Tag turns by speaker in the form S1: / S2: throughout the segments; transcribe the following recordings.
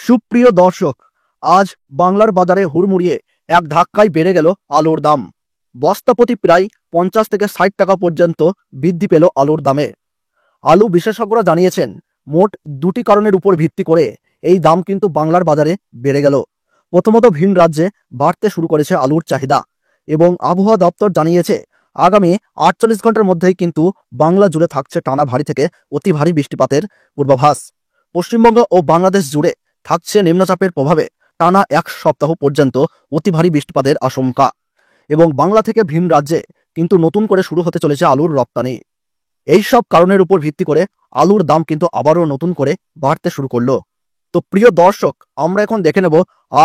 S1: সুপ্রিয় দর্শক, আজ বাংলার বাজারে হুড়মুড়িয়ে এক ধাক্কায় বেড়ে গেল আলুর দাম। বস্তাপ্রতি প্রায় 50 থেকে 60 টাকা পর্যন্ত বৃদ্ধি পেল আলুর দামে। আলু বিশেষজ্ঞরা জানিয়েছেন, মোট দুটি কারণের উপর ভিত্তি করে এই দাম কিন্তু বাংলার বাজারে বেড়ে গেল। প্রথমত, ভিন রাজ্যে বাড়তে শুরু করেছে আলুর চাহিদা এবং আবহাওয়া দপ্তর জানিয়েছে আগামী 48 ঘন্টার মধ্যেই কিন্তু বাংলা জুড়ে থাকছে টানা ভারী থেকে অতি ভারী বৃষ্টিপাতের পূর্বাভাস। পশ্চিমবঙ্গ ও বাংলাদেশ জুড়ে থাকছে নিম্নচাপের প্রভাবে টানা 1 সপ্তাহ পর্যন্ত অতি ভারী বৃষ্টিপাতের আশঙ্কা এবং বাংলা থেকে ভিন রাজ্যে কিন্তু নতুন করে শুরু হতে চলেছে আলুর রপ্তানি। এই সব কারণের উপর ভিত্তি করে আলুর দাম কিন্তু আবারও নতুন করে বাড়তে শুরু করলো। তো প্রিয় দর্শক, আমরা এখন দেখে নেব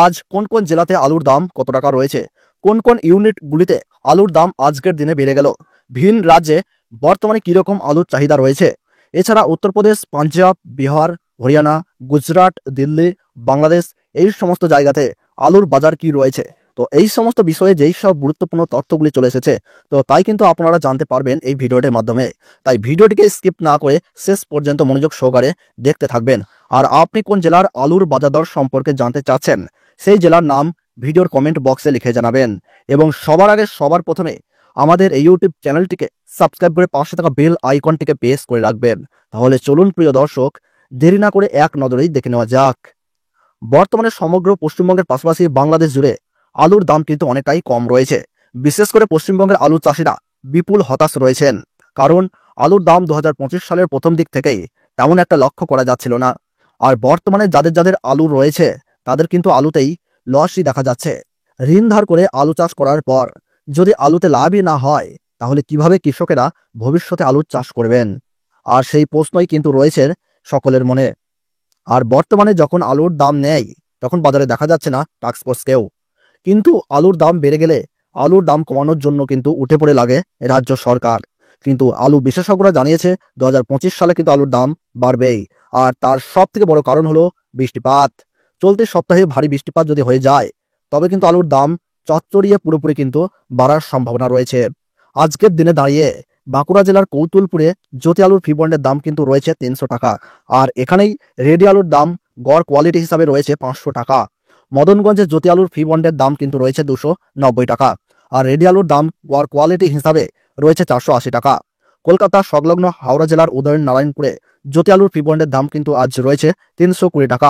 S1: আজ কোন কোন জেলাতে আলুর দাম কত টাকা রয়েছে, কোন কোন ইউনিটগুলিতে আলুর দাম আজকের দিনে বেড়ে গেল, ভিন রাজ্যে বর্তমানে কিরকম আলুর চাহিদা রয়েছে। এছাড়া উত্তরপ্রদেশ, পাঞ্জাব, বিহার, হরিয়ানা, গুজরাট, দিল্লি, বাংলাদেশ এই সমস্ত জায়গাতে আলুর বাজার কি রয়েছে। তো এই সমস্ত বিষয়ে যেই সব গুরুত্বপূর্ণ তথ্যগুলি চলে এসেছে, তো তাই কিন্তু আপনারা জানতে পারবেন এই ভিডিওটির মাধ্যমে। তাই ভিডিওটিকে স্কিপ না করে শেষ পর্যন্ত মনোযোগ সহকারে দেখতে থাকবেন। আর আপনি কোন জেলার আলুর বাজার দর সম্পর্কে জানতে চাচ্ছেন, সেই জেলার নাম ভিডিওর কমেন্ট বক্সে লিখে জানাবেন। এবং সবার আগে সবার প্রথমে আমাদের এই ইউটিউব চ্যানেলটিকে সাবস্ক্রাইব করে পাশে থাকা বেল আইকনটিকে প্রেস করে রাখবেন। তাহলে চলুন প্রিয় দর্শক, দেরি না করে এক নজরেই দেখে নেওয়া যাক। বর্তমানে সমগ্র পশ্চিমবঙ্গের পাশাপাশি বাংলাদেশ জুড়ে আলুর দাম কিন্তু অনেকটাই কম রয়েছে। বিশেষ করে পশ্চিমবঙ্গের আলু চাষিরা বিপুল হতাশ রয়েছেন, কারণ আলুর দাম 2025 সালের প্রথম দিক থেকেই তেমন একটা লক্ষ্য করা যাচ্ছিল না। আর বর্তমানে যাদের যাদের আলু রয়েছে তাদের কিন্তু আলুতেই লসই দেখা যাচ্ছে। ঋণ ধার করে আলু চাষ করার পর যদি আলুতে লাভই না হয়, তাহলে কিভাবে কৃষকেরা ভবিষ্যতে আলুর চাষ করবেন? আর সেই প্রশ্নই কিন্তু রয়েছে সকলের মনে। আর বর্তমানে যখন আলুর দাম নেই, তখন বাজারে দেখা যাচ্ছে না টাস্ক ফোর্স কেউ। কিন্তু আলুর দাম বেড়ে গেলে আলুর দাম কমানোর জন্য কিন্তু উঠে পড়ে লাগে রাজ্য সরকার। কিন্তু আলু বিশেষজ্ঞরা জানিয়েছে 2025 সালে কিন্তু আলুর দাম বাড়বেই। আর তার সব থেকে বড় কারণ হলো বৃষ্টিপাত। চলতি সপ্তাহে ভারী বৃষ্টিপাত যদি হয়ে যায়, তবে কিন্তু আলুর দাম চচ্চড়িয়ে পুরোপুরি কিন্তু বাড়ার সম্ভাবনা রয়েছে। আজকের দিনে দাঁড়িয়ে বাঁকুড়া জেলার কৌতুলপুরে জ্যোতি আলুর ফি বন্ডের দাম কিন্তু রয়েছে 300 টাকা। আর এখানেই রেডি আলুর দাম গড় কোয়ালিটি হিসাবে রয়েছে 500 টাকা। মদনগঞ্জে জ্যোতি আলুর ফি বন্ডের দাম কিন্তু রয়েছে 290 টাকা। আর রেডি আলুর দাম গড় কোয়ালিটি হিসাবে রয়েছে 480 টাকা। কলকাতা সংলগ্ন হাওড়া জেলার উদয়ন নারায়ণপুরে জ্যোতি আলুর ফি বন্ডের দাম কিন্তু আজ রয়েছে 320 টাকা।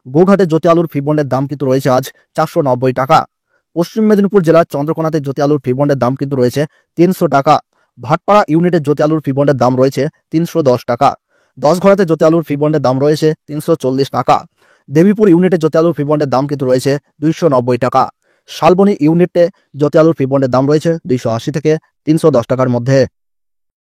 S1: গোঘাটে জ্যোতি আলুর ফি বন্ডের দাম কিন্তু রয়েছে আজ 490 টাকা। পশ্চিম মেদিনীপুর জেলার চন্দ্রকোনাতে জ্যোতি আলুর ফি বন্ডের দাম কিন্তু রয়েছে 300 টাকা। ভাটপাড়া ইউনিটের জ্যোতি আলুর ফি বন্ডের দাম রয়েছে 310 টাকা। 10 ঘোড়াতে জ্যোতি আলুর ফি বন্ডের দাম রয়েছে 340 টাকা। দেবীপুর ইউনিটে জ্যোতি আলুর ফি বন্ডের দাম কিন্তু রয়েছে 290 টাকা। শালবনী ইউনিটে জ্যোতি আলুর ফি বন্ডের দাম রয়েছে 280 থেকে 310 টাকার মধ্যে।